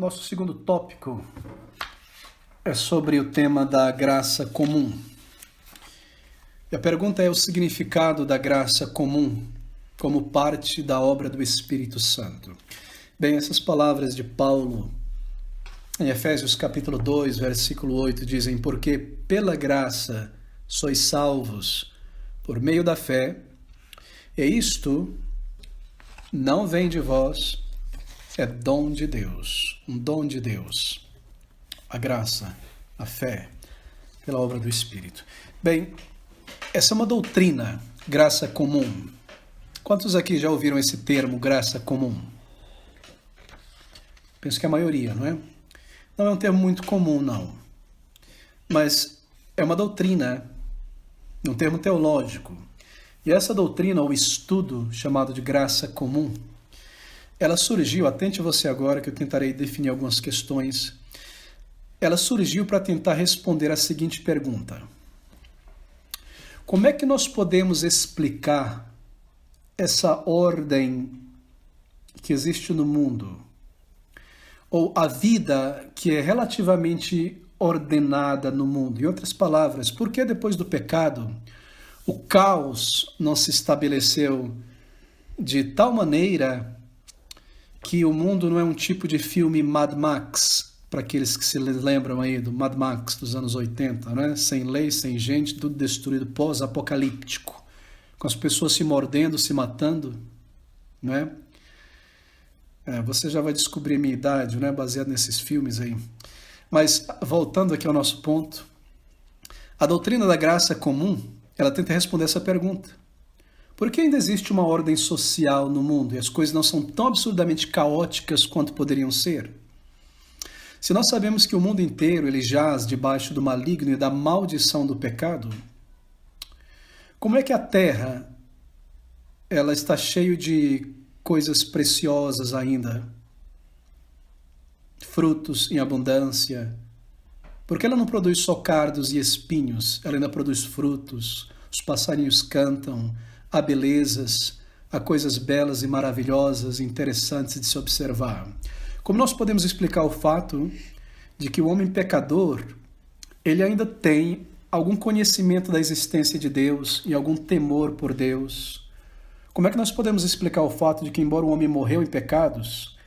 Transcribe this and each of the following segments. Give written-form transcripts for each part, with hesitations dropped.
Nosso segundo tópico é sobre o tema da graça comum. E a pergunta é o significado da graça comum como parte da obra do Espírito Santo. Bem, essas palavras de Paulo em Efésios capítulo 2, versículo 8 dizem: porque pela graça sois salvos por meio da fé, e isto não vem de vós, é dom de Deus, um dom de Deus. A graça, a fé, pela obra do Espírito. Bem, essa é uma doutrina, graça comum. Quantos aqui já ouviram esse termo, graça comum? Penso que a maioria, não é? Não é um termo muito comum, não. Mas é uma doutrina, um termo teológico. E essa doutrina, ou estudo chamado de graça comum, ela surgiu, atente você agora que eu tentarei definir algumas questões, ela surgiu para tentar responder a seguinte pergunta: como é que nós podemos explicar essa ordem que existe no mundo, ou a vida que é relativamente ordenada no mundo? Em outras palavras, por que depois do pecado o caos não se estabeleceu de tal maneira que o mundo não é um tipo de filme Mad Max, para aqueles que se lembram aí do Mad Max dos anos 80, né? Sem lei, sem gente, tudo destruído, pós-apocalíptico, com as pessoas se mordendo, se matando, né? Você já vai descobrir a minha idade, né? Baseado nesses filmes aí. Mas, voltando aqui ao nosso ponto, a doutrina da graça comum, ela tenta responder essa pergunta. Por que ainda existe uma ordem social no mundo e as coisas não são tão absurdamente caóticas quanto poderiam ser? Se nós sabemos que o mundo inteiro ele jaz debaixo do maligno e da maldição do pecado, como é que a terra ela está cheia de coisas preciosas ainda? Frutos em abundância. Por que ela não produz só cardos e espinhos? Ela ainda produz frutos, os passarinhos cantam, há belezas, há coisas belas e maravilhosas, interessantes de se observar. Como nós podemos explicar o fato de que o homem pecador, ele ainda tem algum conhecimento da existência de Deus e algum temor por Deus? Como é que nós podemos explicar o fato de que, embora o homem morreu em pecados,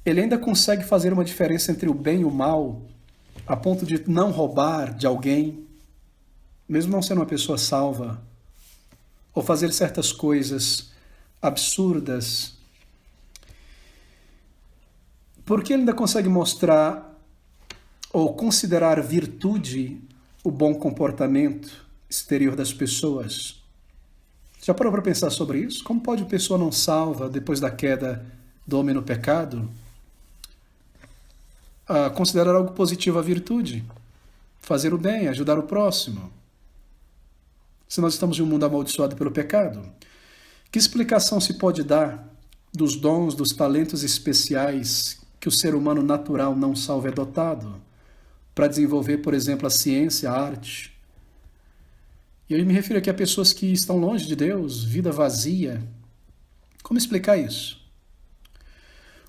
ele ainda consegue fazer uma diferença entre o bem e o mal, a ponto de não roubar de alguém, mesmo não sendo uma pessoa salva, ou fazer certas coisas absurdas? Por que ele ainda consegue mostrar ou considerar virtude o bom comportamento exterior das pessoas? Já parou para pensar sobre isso? Como pode uma pessoa não salva, depois da queda do homem no pecado, considerar algo positivo a virtude? Fazer o bem, ajudar o próximo? Se nós estamos em um mundo amaldiçoado pelo pecado, que explicação se pode dar dos dons, dos talentos especiais que o ser humano natural não salvo é dotado para desenvolver, por exemplo, a ciência, a arte? E eu me refiro aqui a pessoas que estão longe de Deus, vida vazia. Como explicar isso?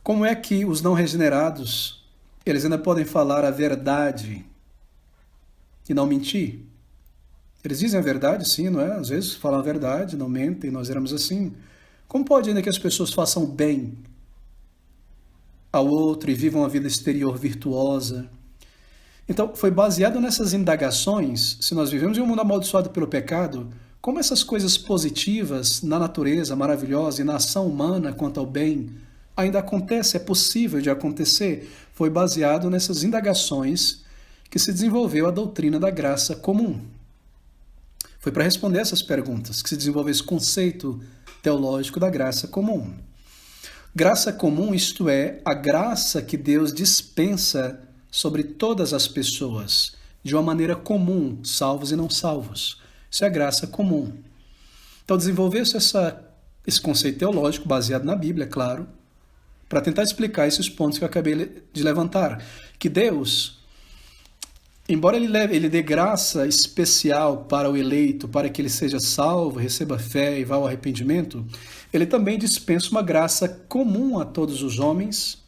Como é que os não regenerados, eles ainda podem falar a verdade e não mentir? Eles dizem a verdade, sim, não é? Às vezes falam a verdade, não mentem, nós éramos assim. Como pode ainda que as pessoas façam bem ao outro e vivam a vida exterior virtuosa? Então, foi baseado nessas indagações, se nós vivemos em um mundo amaldiçoado pelo pecado, como essas coisas positivas na natureza maravilhosa e na ação humana quanto ao bem ainda acontece, é possível de acontecer? Foi baseado nessas indagações que se desenvolveu a doutrina da graça comum. Foi para responder essas perguntas que se desenvolveu esse conceito teológico da graça comum. Graça comum, isto é, a graça que Deus dispensa sobre todas as pessoas, de uma maneira comum, salvos e não salvos. Isso é a graça comum. Então desenvolveu-se esse conceito teológico, baseado na Bíblia, claro, para tentar explicar esses pontos que eu acabei de levantar. Que Deus, embora ele dê graça especial para o eleito, para que ele seja salvo, receba fé e vá ao arrependimento, ele também dispensa uma graça comum a todos os homens,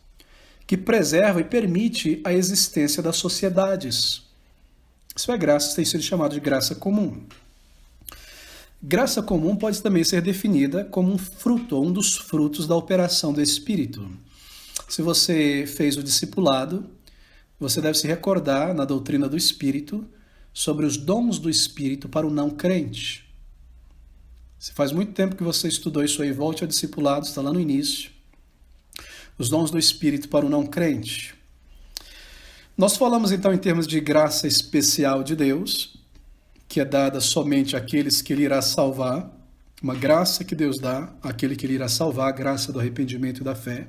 que preserva e permite a existência das sociedades. Isso é graça, tem sido chamado de graça comum. Graça comum pode também ser definida como um fruto, ou um dos frutos da operação do Espírito. Se você fez o discipulado, você deve se recordar na doutrina do Espírito sobre os dons do Espírito para o não crente. Se faz muito tempo que você estudou isso aí, volte ao discipulado, está lá no início. Os dons do Espírito para o não crente. Nós falamos então em termos de graça especial de Deus, que é dada somente àqueles que Ele irá salvar, uma graça que Deus dá àquele que Ele irá salvar, a graça do arrependimento e da fé.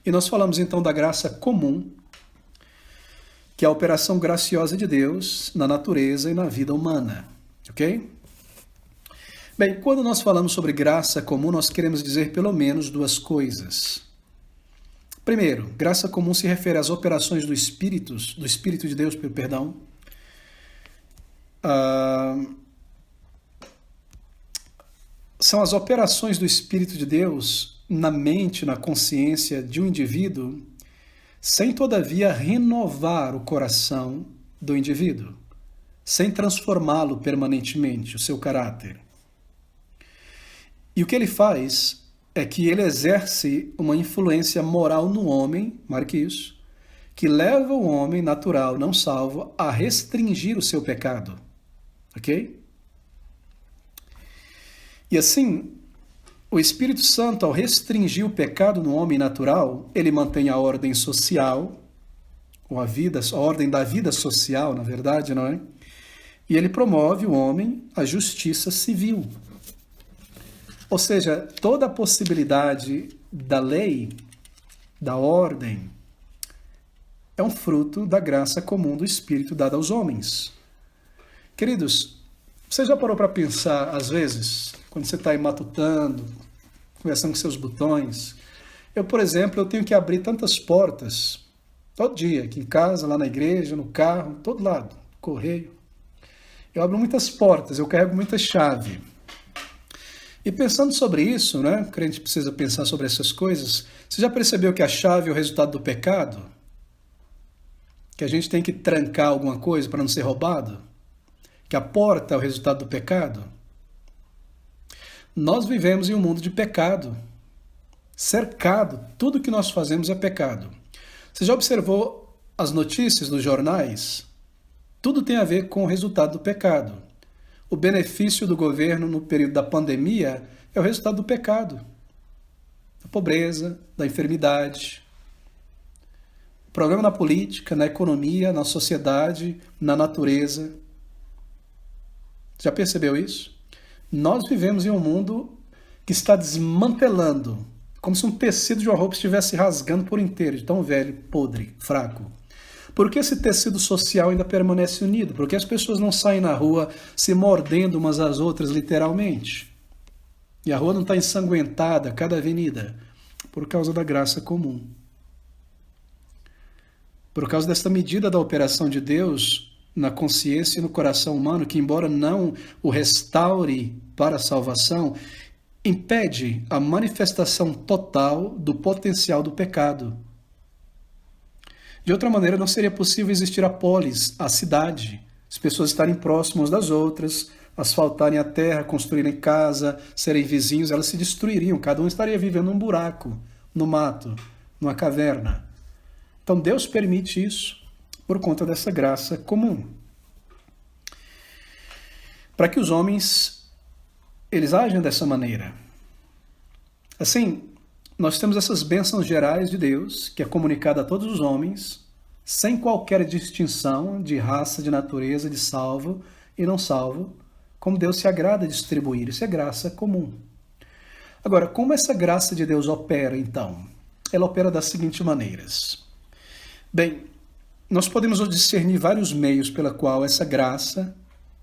E nós falamos então da graça comum, que é a operação graciosa de Deus na natureza e na vida humana, ok? Bem, quando nós falamos sobre graça comum, nós queremos dizer pelo menos duas coisas. Primeiro, graça comum se refere às operações do Espírito de Deus, perdão, são as operações do Espírito de Deus na mente, na consciência de um indivíduo, sem todavia renovar o coração do indivíduo, sem transformá-lo permanentemente, o seu caráter. E o que ele faz é que ele exerce uma influência moral no homem, marque isso, que leva o homem natural, não salvo, a restringir o seu pecado. Ok? E assim, o Espírito Santo, ao restringir o pecado no homem natural, ele mantém a ordem social, ou a ordem da vida social, na verdade, não é? E ele promove o homem à justiça civil. Ou seja, toda a possibilidade da lei, da ordem, é um fruto da graça comum do Espírito dada aos homens. Queridos, você já parou para pensar, às vezes, quando você está aí matutando, conversando com seus botões? Eu, por exemplo, eu tenho que abrir tantas portas, todo dia, aqui em casa, lá na igreja, no carro, todo lado, correio. Eu abro muitas portas, eu carrego muita chave. E pensando sobre isso, né, o crente precisa pensar sobre essas coisas. Você já percebeu que a chave é o resultado do pecado? Que a gente tem que trancar alguma coisa para não ser roubado? Que a porta é o resultado do pecado? Nós vivemos em um mundo de pecado, cercado, tudo que nós fazemos é pecado. Você já observou as notícias nos jornais? Tudo tem a ver com o resultado do pecado. O benefício do governo no período da pandemia é o resultado do pecado, da pobreza, da enfermidade. O problema na política, na economia, na sociedade, na natureza. Já percebeu isso? Nós vivemos em um mundo que está desmantelando, como se um tecido de uma roupa estivesse rasgando por inteiro, de tão velho, podre, fraco. Por que esse tecido social ainda permanece unido? Por que as pessoas não saem na rua se mordendo umas às outras, literalmente? E a rua não está ensanguentada, cada avenida? Por causa da graça comum. Por causa desta medida da operação de Deus na consciência e no coração humano, que embora não o restaure para a salvação, impede a manifestação total do potencial do pecado. De outra maneira, não seria possível existir a polis, a cidade, as pessoas estarem próximas das outras, asfaltarem a terra, construírem casa, serem vizinhos, elas se destruiriam, cada um estaria vivendo num buraco, no mato, numa caverna. Então Deus permite isso por conta dessa graça comum. Para que os homens, eles agem dessa maneira. Assim, nós temos essas bênçãos gerais de Deus, que é comunicada a todos os homens, sem qualquer distinção de raça, de natureza, de salvo e não salvo, como Deus se agrada distribuir. Isso é graça comum. Agora, como essa graça de Deus opera, então? Ela opera das seguintes maneiras. Bem, nós podemos discernir vários meios pela qual essa graça,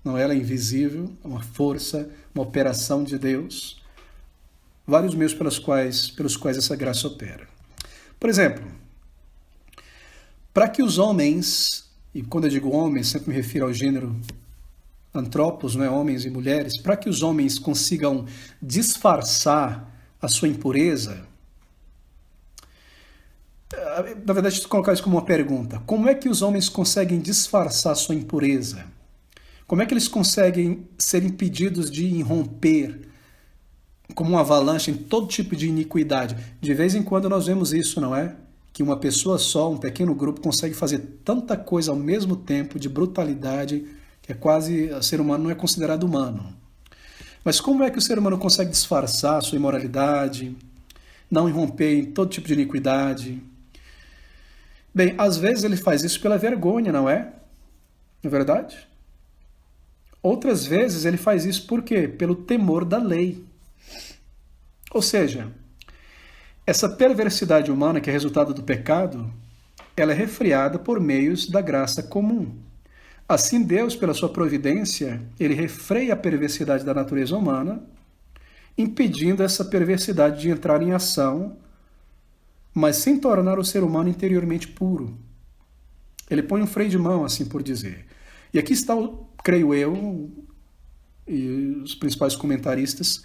não ela é invisível, é uma força, uma operação de Deus, vários meios pelos quais essa graça opera. Por exemplo, para que os homens, e quando eu digo homens, sempre me refiro ao gênero antropos, não é? Homens e mulheres, para que os homens consigam disfarçar a sua impureza, Na verdade, deixa eu colocar isso como uma pergunta. Como é que os homens conseguem disfarçar sua impureza? Como é que eles conseguem ser impedidos de irromper como uma avalanche em todo tipo de iniquidade? De vez em quando nós vemos isso, não é? Que uma pessoa só, um pequeno grupo, consegue fazer tanta coisa ao mesmo tempo de brutalidade que é quase, o ser humano não é considerado humano. Mas como é que o ser humano consegue disfarçar a sua imoralidade, não irromper em todo tipo de iniquidade? Bem, às vezes ele faz isso pela vergonha, não é? Não é verdade? Outras vezes ele faz isso por quê? Pelo temor da lei. Ou seja, essa perversidade humana que é resultado do pecado, ela é refreada por meios da graça comum. Assim, Deus, pela sua providência, ele refreia a perversidade da natureza humana, impedindo essa perversidade de entrar em ação, mas sem tornar o ser humano interiormente puro. Ele põe um freio de mão, assim por dizer. E aqui está, creio eu, e os principais comentaristas,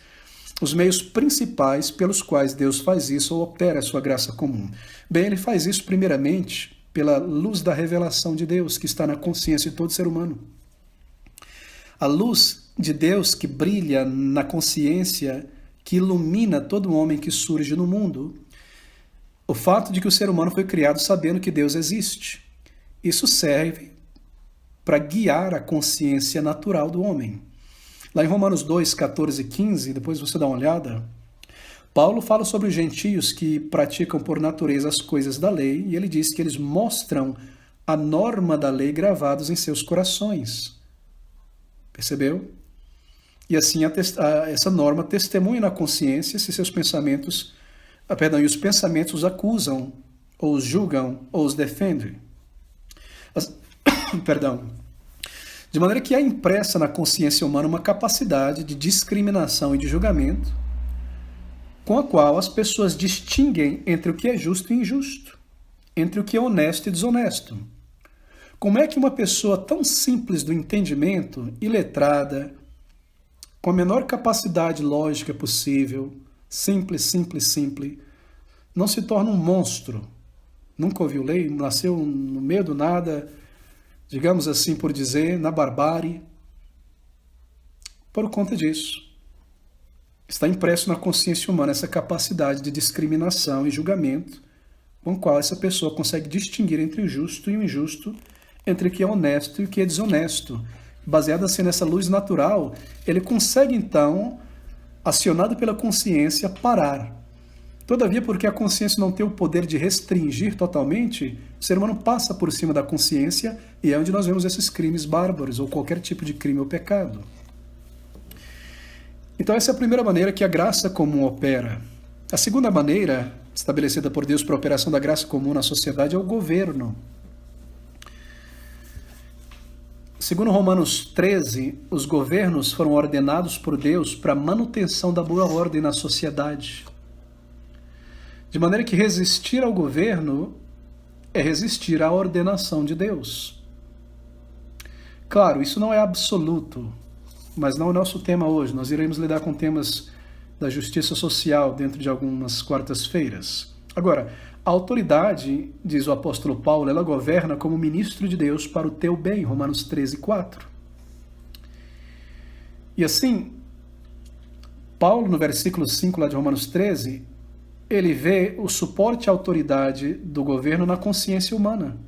os meios principais pelos quais Deus faz isso ou opera a sua graça comum. Bem, ele faz isso primeiramente pela luz da revelação de Deus que está na consciência de todo ser humano. A luz de Deus que brilha na consciência, que ilumina todo homem que surge no mundo. O fato de que o ser humano foi criado sabendo que Deus existe. Isso serve para guiar a consciência natural do homem. Lá em Romanos 2, 14 e 15, depois você dá uma olhada, Paulo fala sobre os gentios que praticam por natureza as coisas da lei, e ele diz que eles mostram a norma da lei gravados em seus corações. Percebeu? E assim essa norma testemunha na consciência se seus pensamentos, e os pensamentos os acusam, ou os julgam, ou os defendem. De maneira que há impressa na consciência humana uma capacidade de discriminação e de julgamento, com a qual as pessoas distinguem entre o que é justo e injusto, entre o que é honesto e desonesto. Como é que uma pessoa tão simples do entendimento, iletrada, com a menor capacidade lógica possível, simples, não se torna um monstro? Nunca ouviu lei, nasceu no meio do nada, digamos assim por dizer, na barbárie. Por conta disso. Está impresso na consciência humana essa capacidade de discriminação e julgamento, com a qual essa pessoa consegue distinguir entre o justo e o injusto, entre o que é honesto e o que é desonesto. Baseado assim nessa luz natural, ele consegue então, acionado pela consciência, parar. Todavia, porque a consciência não tem o poder de restringir totalmente, o ser humano passa por cima da consciência e é onde nós vemos esses crimes bárbaros ou qualquer tipo de crime ou pecado. Então essa é a primeira maneira que a graça comum opera. A segunda maneira, estabelecida por Deus para a operação da graça comum na sociedade, é o governo. Segundo Romanos 13, os governos foram ordenados por Deus para a manutenção da boa ordem na sociedade. De maneira que resistir ao governo é resistir à ordenação de Deus. Claro, isso não é absoluto, mas não é o nosso tema hoje. Nós iremos lidar com temas da justiça social dentro de algumas quartas-feiras. Agora, a autoridade, diz o apóstolo Paulo, ela governa como ministro de Deus para o teu bem, Romanos 13, 4. E assim, Paulo, no versículo 5 lá de Romanos 13, ele vê o suporte à autoridade do governo na consciência humana.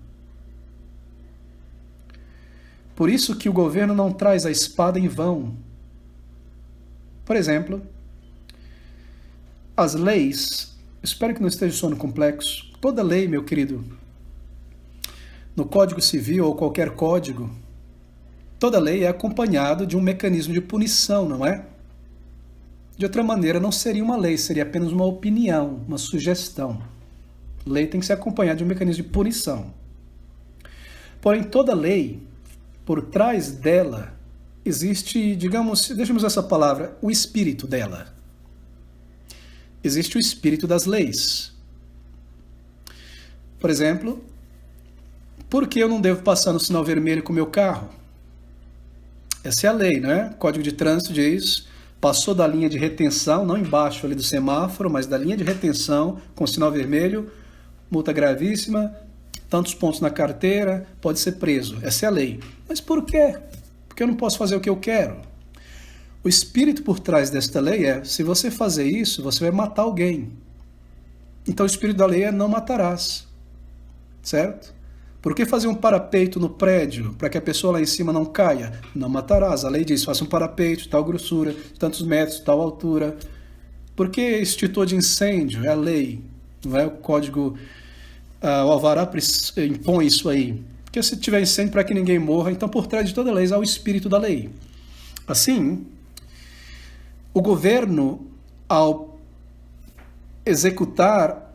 Por isso que o governo não traz a espada em vão. Por exemplo, as leis, espero que não esteja soando complexo, toda lei, meu querido, no Código Civil ou qualquer código, toda lei é acompanhada de um mecanismo de punição, não é? De outra maneira, não seria uma lei, seria apenas uma opinião, uma sugestão. Lei tem que ser acompanhada de um mecanismo de punição. Porém, toda lei, por trás dela, existe, digamos, deixa-me usar essa palavra, o espírito dela. Existe o espírito das leis. Por exemplo, por que eu não devo passar no sinal vermelho com o meu carro? Essa é a lei, não é? O Código de Trânsito diz, passou da linha de retenção, não embaixo ali do semáforo, mas da linha de retenção com o sinal vermelho, multa gravíssima, tantos pontos na carteira, pode ser preso. Essa é a lei. Mas por quê? Porque eu não posso fazer o que eu quero. O espírito por trás desta lei é, se você fazer isso, você vai matar alguém. Então o espírito da lei é não matarás. Certo? Por que fazer um parapeito no prédio para que a pessoa lá em cima não caia? Não matarás. A lei diz, faça um parapeito de tal grossura, de tantos metros, de tal altura. Por que extintor de incêndio? É a lei. Não é o código, o alvará impõe isso aí. Porque se tiver incêndio para que ninguém morra, então por trás de toda lei há o espírito da lei. Assim, o governo, ao executar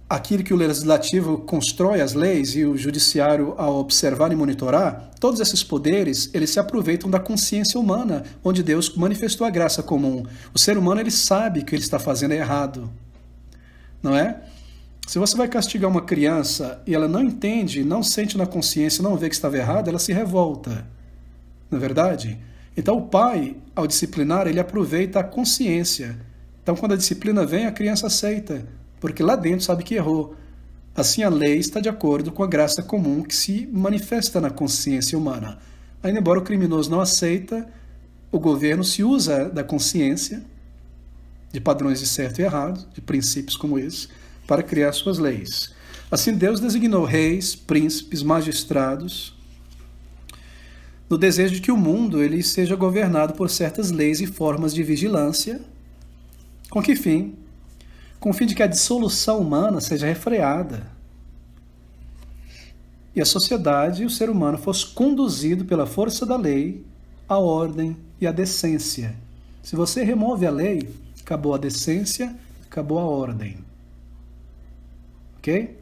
aquilo que o legislativo constrói as leis e o judiciário, ao observar e monitorar, todos esses poderes, eles se aproveitam da consciência humana, onde Deus manifestou a graça comum. O ser humano, ele sabe que o que ele está fazendo é errado. Não é? Se você vai castigar uma criança e ela não entende, não sente na consciência, não vê que estava errado, ela se revolta. Não é verdade? Então o pai, ao disciplinar, ele aproveita a consciência. Então quando a disciplina vem, a criança aceita, porque lá dentro sabe que errou. Assim a lei está de acordo com a graça comum que se manifesta na consciência humana. Ainda embora o criminoso não aceita, o governo se usa da consciência, de padrões de certo e errado, de princípios como esse, para criar suas leis. Assim Deus designou reis, príncipes, magistrados, no desejo de que o mundo ele seja governado por certas leis e formas de vigilância. Com que fim? Com o fim de que a dissolução humana seja refreada e a sociedade e o ser humano fosse conduzido pela força da lei à ordem e à decência. Se você remove a lei, acabou a decência, acabou a ordem. Ok?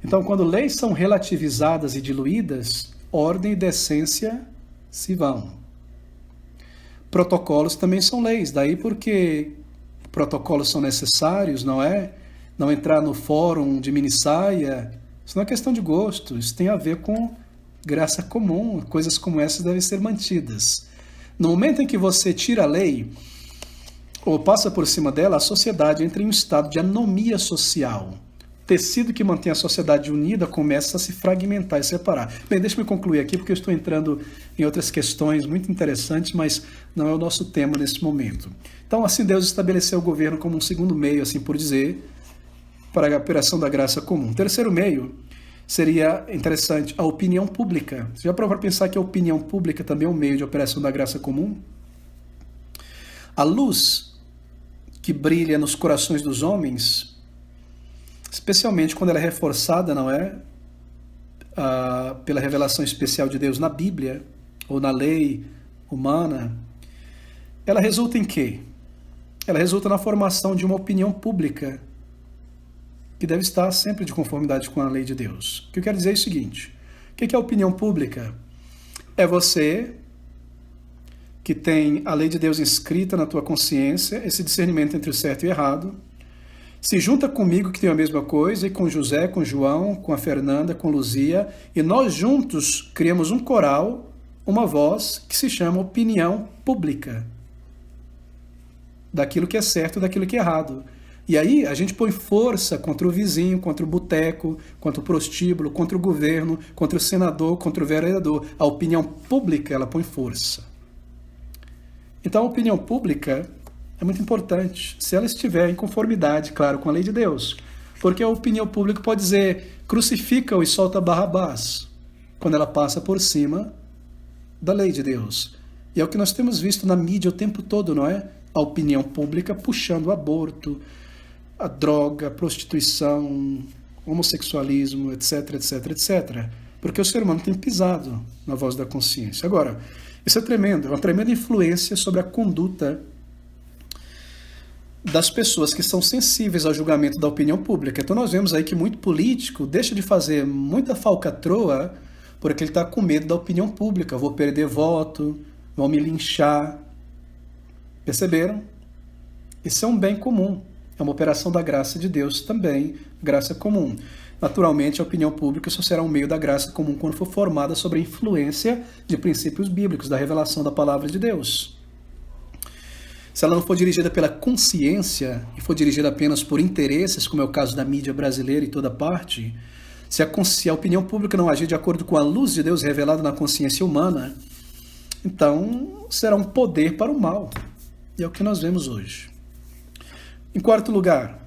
Então, quando leis são relativizadas e diluídas, ordem e decência se vão. Protocolos também são leis, daí porque protocolos são necessários, não é? Não entrar no fórum de minissaia, isso não é questão de gosto, isso tem a ver com graça comum, coisas como essas devem ser mantidas. No momento em que você tira a lei, ou passa por cima dela, a sociedade entra em um estado de anomia social. O tecido que mantém a sociedade unida começa a se fragmentar e separar. Bem, deixa eu concluir aqui, porque eu estou entrando em outras questões muito interessantes, mas não é o nosso tema nesse momento. Então, assim, Deus estabeleceu o governo como um segundo meio, assim por dizer, para a operação da graça comum. Terceiro meio seria interessante, a opinião pública. Você já parou para pensar que a opinião pública também é um meio de operação da graça comum? A luz que brilha nos corações dos homens, especialmente quando ela é reforçada, não é? Pela revelação especial de Deus na Bíblia, ou na lei humana, ela resulta em quê? Ela resulta na formação de uma opinião pública, que deve estar sempre de conformidade com a lei de Deus. O que eu quero dizer é o seguinte, o que é a opinião pública? É você que tem a lei de Deus inscrita na tua consciência, esse discernimento entre o certo e o errado, se junta comigo que tem a mesma coisa, e com José, com João, com a Fernanda, com Luzia, e nós juntos criamos um coral, uma voz que se chama opinião pública, daquilo que é certo e daquilo que é errado. E aí a gente põe força contra o vizinho, contra o boteco, contra o prostíbulo, contra o governo, contra o senador, contra o vereador. A opinião pública, ela põe força. Então a opinião pública é muito importante, se ela estiver em conformidade, claro, com a lei de Deus. Porque a opinião pública pode dizer, crucifica-o e solta Barrabás, quando ela passa por cima da lei de Deus. E é o que nós temos visto na mídia o tempo todo, não é? A opinião pública puxando o aborto, a droga, a prostituição, homossexualismo, etc, etc, etc. Porque o ser humano tem pisado na voz da consciência. Agora, isso é tremendo, é uma tremenda influência sobre a conduta das pessoas que são sensíveis ao julgamento da opinião pública. Então nós vemos aí que muito político deixa de fazer muita falcatrua porque ele está com medo da opinião pública. Vou perder voto, vão me linchar. Perceberam? Isso é um bem comum. É uma operação da graça de Deus também, graça comum. Naturalmente, a opinião pública só será um meio da graça comum quando for formada sobre a influência de princípios bíblicos, da revelação da palavra de Deus. se ela não for dirigida pela consciência e for dirigida apenas por interesses, como é o caso da mídia brasileira em toda parte, se a opinião pública não agir de acordo com a luz de Deus revelada na consciência humana, então será um poder para o mal. E é o que nós vemos hoje. Em quarto lugar,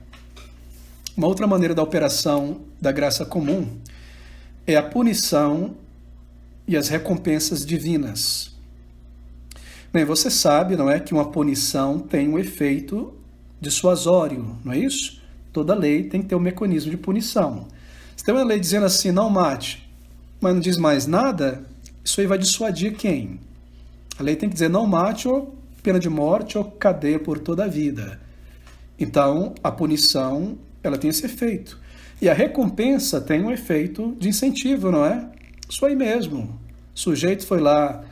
uma outra maneira da operação da graça comum é a punição e as recompensas divinas. Bem, você sabe, não é, que uma punição tem um efeito dissuasório, não é isso? Toda lei tem que ter um mecanismo de punição. Se tem uma lei dizendo assim, não mate, mas não diz mais nada, isso aí vai dissuadir quem? A lei tem que dizer não mate, ou pena de morte, ou cadeia por toda a vida. Então, a punição, ela tem esse efeito. E a recompensa tem um efeito de incentivo, não é? Isso aí mesmo. O sujeito foi lá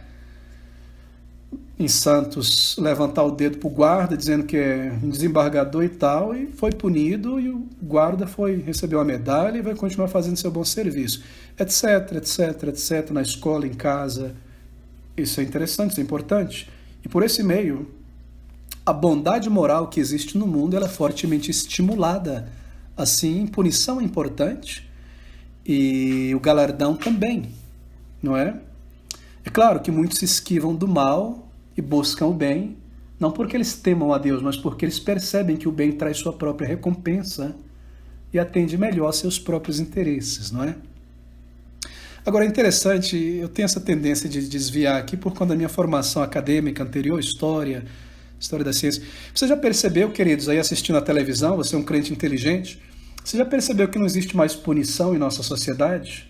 em Santos levantar o dedo para o guarda, dizendo que é um desembargador e tal, e foi punido, e o guarda recebeu a medalha e vai continuar fazendo seu bom serviço, etc, etc, etc, na escola, em casa. Isso é interessante, isso é importante. E por esse meio, a bondade moral que existe no mundo, ela é fortemente estimulada. Assim, punição é importante e o galardão também, não é? É claro que muitos se esquivam do mal e buscam o bem, não porque eles temam a Deus, mas porque eles percebem que o bem traz sua própria recompensa e atende melhor a seus próprios interesses, não é? Agora, é interessante, eu tenho essa tendência de desviar aqui por conta da minha formação acadêmica anterior, história da ciência. Você já percebeu, queridos, aí assistindo a televisão, você é um crente inteligente, você já percebeu que não existe mais punição em nossa sociedade?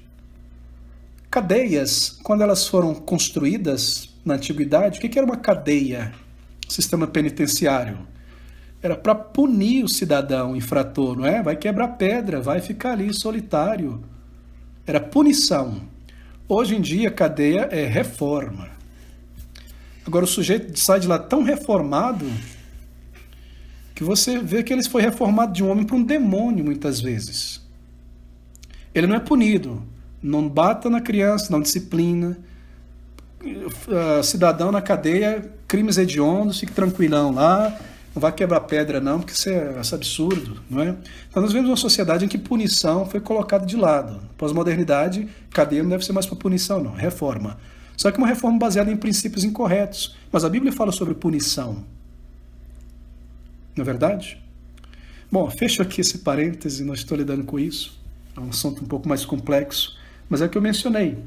Cadeias, quando elas foram construídas na antiguidade, o que era uma cadeia? Sistema penitenciário. Era para punir o cidadão infrator, não é? Vai quebrar pedra, vai ficar ali solitário. Era punição. Hoje em dia, cadeia é reforma. Agora o sujeito sai de lá tão reformado que você vê que ele foi reformado de um homem para um demônio muitas vezes. Ele não é punido, não bata na criança, não disciplina. Cidadão na cadeia, crimes hediondos, fique tranquilão lá, não vai quebrar pedra não, porque isso é absurdo, não é? Então nós vemos uma sociedade em que punição foi colocada de lado. Pós-modernidade, cadeia não deve ser mais para punição não, reforma. Só que uma reforma baseada em princípios incorretos. Mas a Bíblia fala sobre punição. Não é verdade? Bom, fecho aqui esse parêntese, não estou lidando com isso. É um assunto um pouco mais complexo. Mas é o que eu mencionei.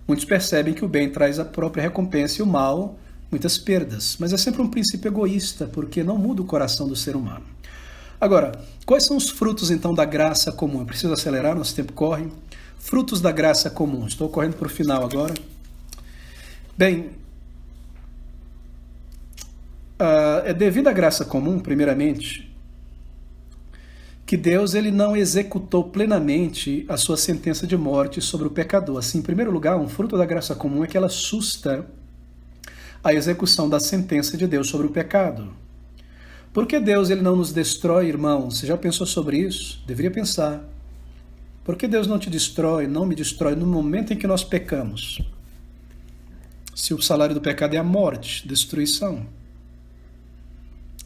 Muitos percebem que o bem traz a própria recompensa e o mal, muitas perdas. Mas é sempre um princípio egoísta, porque não muda o coração do ser humano. Agora, quais são os frutos então da graça comum? Eu preciso acelerar, nosso tempo corre. Frutos da graça comum. Estou correndo para o final agora. Bem, é devido à graça comum, primeiramente, que Deus ele não executou plenamente a sua sentença de morte sobre o pecador. Assim, em primeiro lugar, um fruto da graça comum é que ela susta a execução da sentença de Deus sobre o pecado. Por que Deus ele não nos destrói, irmão? Você já pensou sobre isso? Deveria pensar. Por que Deus não te destrói, não me destrói no momento em que nós pecamos? Se o salário do pecado é a morte, destruição.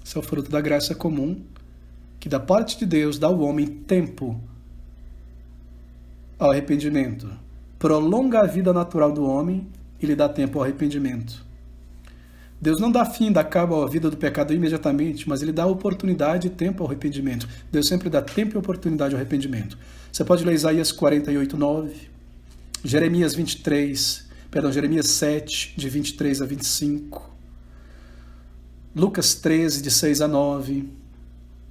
Esse é o fruto da graça comum, que da parte de Deus dá ao homem tempo ao arrependimento. Prolonga a vida natural do homem e lhe dá tempo ao arrependimento. Deus não dá fim, dá cabo à vida do pecador imediatamente, mas ele dá oportunidade e tempo ao arrependimento. Deus sempre dá tempo e oportunidade ao arrependimento. Você pode ler Isaías 48:9, Jeremias 7, de 23 a 25, Lucas 13, de 6 a 9,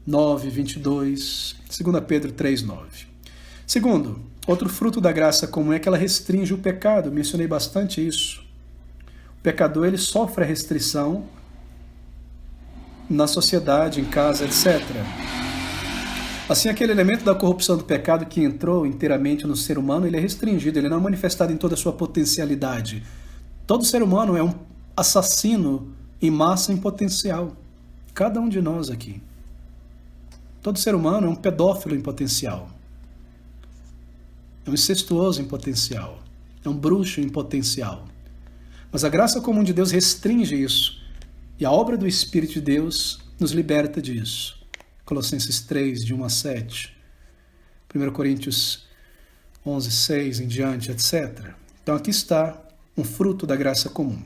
9, 22, 2 Pedro 3, 9. Segundo, outro fruto da graça comum é que ela restringe o pecado. Eu mencionei bastante isso. O pecador ele sofre a restrição na sociedade, em casa, etc. Assim, aquele elemento da corrupção do pecado que entrou inteiramente no ser humano, ele é restringido, ele não é manifestado em toda a sua potencialidade. Todo ser humano é um assassino em massa em potencial. Cada um de nós aqui. Todo ser humano é um pedófilo em potencial. É um incestuoso em potencial. É um bruxo em potencial. Mas a graça comum de Deus restringe isso. E a obra do Espírito de Deus nos liberta disso. Colossenses 3, de 1 a 7. 1 Coríntios 11, 6 em diante, etc. Então aqui está um fruto da graça comum.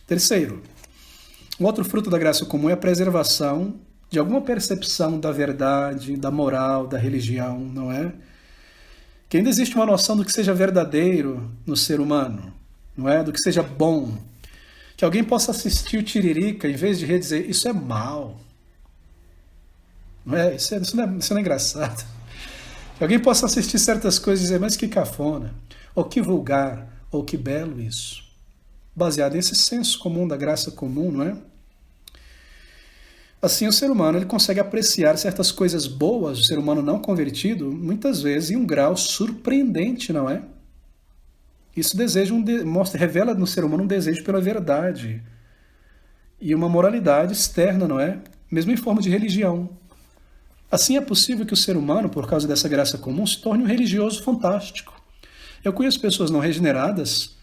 Terceiro, um outro fruto da graça comum é a preservação de alguma percepção da verdade, da moral, da religião, não é? Que ainda existe uma noção do que seja verdadeiro no ser humano, não é? Do que seja bom. Que alguém possa assistir o Tiririca, em vez de dizer, isso é mal. Não é? Isso não é engraçado. Que alguém possa assistir certas coisas e dizer, mas que cafona, ou que vulgar, ou que belo isso. Baseado nesse senso comum da graça comum, não é? Assim, o ser humano ele consegue apreciar certas coisas boas, o ser humano não convertido, muitas vezes em um grau surpreendente, não é? Isso revela no ser humano um desejo pela verdade e uma moralidade externa, não é? Mesmo em forma de religião. Assim é possível que o ser humano, por causa dessa graça comum, se torne um religioso fantástico. Eu conheço pessoas não regeneradas,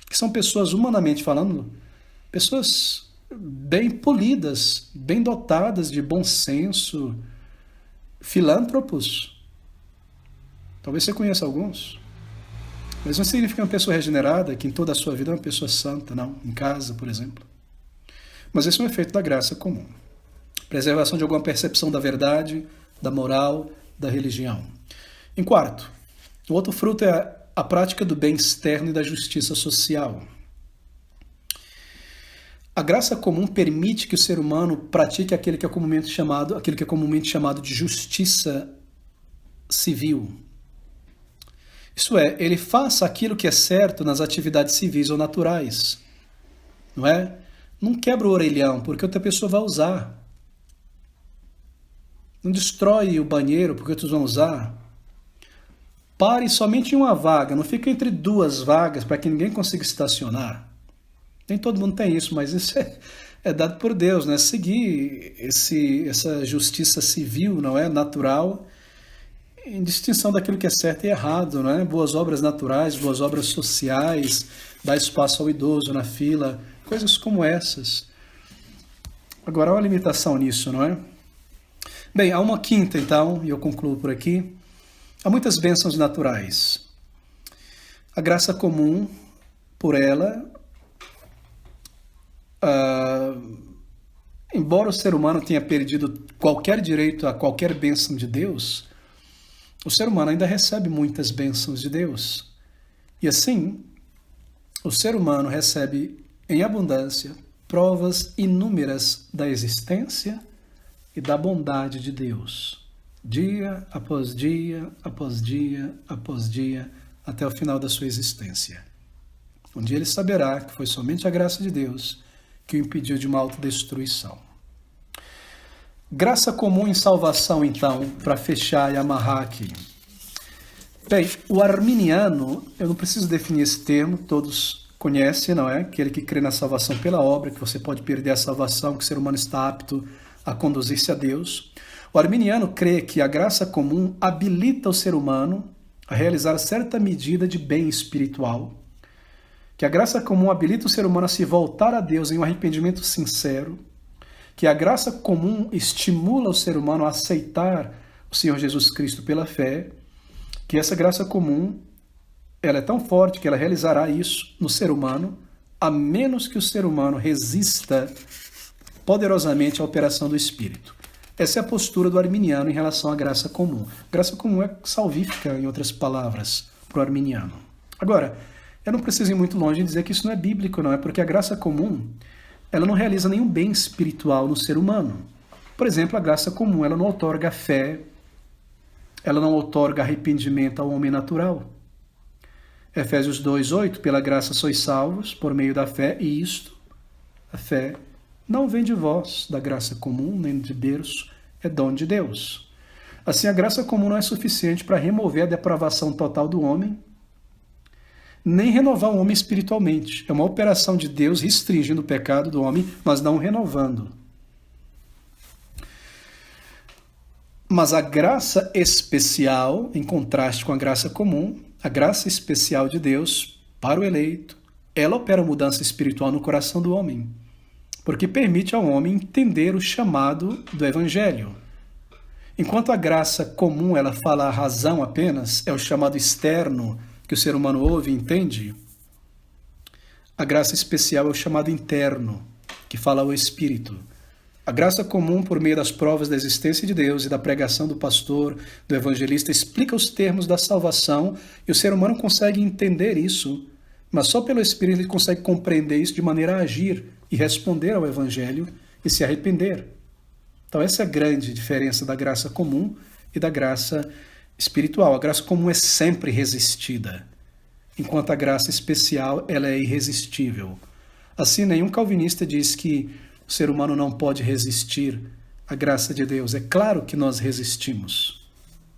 que são pessoas, humanamente falando, pessoas bem polidas, bem dotadas de bom senso, filântropos. Talvez você conheça alguns. Mas não significa uma pessoa regenerada que em toda a sua vida é uma pessoa santa, não. Em casa, por exemplo. Mas esse é um efeito da graça comum. Preservação de alguma percepção da verdade, da moral, da religião. Em quarto, o outro fruto é a prática do bem externo e da justiça social. A graça comum permite que o ser humano pratique aquilo que é comumente chamado de justiça civil. Isso é, ele faça aquilo que é certo nas atividades civis ou naturais. Não é? Não quebra o orelhão, porque outra pessoa vai usar. Não destrói o banheiro, porque outros vão usar. Pare somente em uma vaga, não fica entre duas vagas para que ninguém consiga estacionar. Nem todo mundo tem isso, mas isso é dado por Deus, né? Seguir essa justiça civil, não é? Natural, em distinção daquilo que é certo e errado, não é? Boas obras naturais, boas obras sociais, dar espaço ao idoso na fila, coisas como essas. Agora, há uma limitação nisso, não é? Bem, há uma quinta, então, e eu concluo por aqui. Há muitas bênçãos naturais. A graça comum, por ela, embora o ser humano tenha perdido qualquer direito a qualquer bênção de Deus, o ser humano ainda recebe muitas bênçãos de Deus. E assim, o ser humano recebe em abundância provas inúmeras da existência e da bondade de Deus, dia após dia, após dia, após dia, até o final da sua existência. Um dia ele saberá que foi somente a graça de Deus que o impediu de uma autodestruição. Graça comum em salvação, então, para fechar e amarrar aqui. Bem, o arminiano, eu não preciso definir esse termo, todos conhecem, não é? Aquele que crê na salvação pela obra, que você pode perder a salvação, que o ser humano está apto a conduzir-se a Deus. O arminiano crê que a graça comum habilita o ser humano a realizar certa medida de bem espiritual, que a graça comum habilita o ser humano a se voltar a Deus em um arrependimento sincero, que a graça comum estimula o ser humano a aceitar o Senhor Jesus Cristo pela fé, que essa graça comum ela é tão forte que ela realizará isso no ser humano, a menos que o ser humano resista poderosamente à operação do Espírito. Essa é a postura do arminiano em relação à graça comum. Graça comum é salvífica, em outras palavras, para o arminiano. Agora, eu não preciso ir muito longe em dizer que isso não é bíblico, não é? Porque a graça comum, ela não realiza nenhum bem espiritual no ser humano. Por exemplo, a graça comum, ela não outorga fé, ela não outorga arrependimento ao homem natural. Efésios 2:8, pela graça sois salvos, por meio da fé, e isto, a fé, não vem de vós, da graça comum, nem de berço, é dom de Deus. Assim, a graça comum não é suficiente para remover a depravação total do homem, nem renovar o homem espiritualmente. É uma operação de Deus restringindo o pecado do homem, mas não renovando. Mas a graça especial, em contraste com a graça comum, a graça especial de Deus para o eleito, ela opera mudança espiritual no coração do homem. porque permite ao homem entender o chamado do Evangelho. Enquanto a graça comum ela fala a razão apenas, é o chamado externo que o ser humano ouve e entende, a graça especial é o chamado interno, que fala ao Espírito. A graça comum, por meio das provas da existência de Deus e da pregação do pastor, do evangelista, explica os termos da salvação e o ser humano consegue entender isso, mas só pelo Espírito ele consegue compreender isso de maneira a agir e responder ao Evangelho e se arrepender. Então essa é a grande diferença da graça comum e da graça espiritual. A graça comum é sempre resistida, enquanto a graça especial ela é irresistível. Assim, nenhum calvinista diz que o ser humano não pode resistir à graça de Deus. É claro que nós resistimos.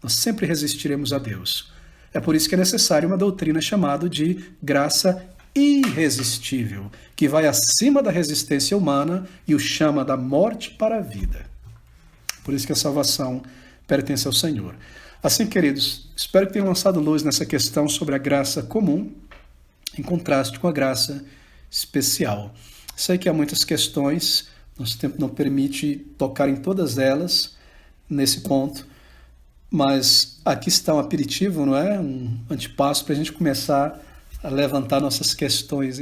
Nós sempre resistiremos a Deus. É por isso que é necessária uma doutrina chamada de graça irresistível, que vai acima da resistência humana e o chama da morte para a vida. Por isso que a salvação pertence ao Senhor. Assim, queridos, espero que tenham lançado luz nessa questão sobre a graça comum, em contraste com a graça especial. Sei que há muitas questões, nosso tempo não permite tocar em todas elas nesse ponto, mas aqui está um aperitivo, não é? Um antepasso para a gente começar a levantar nossas questões.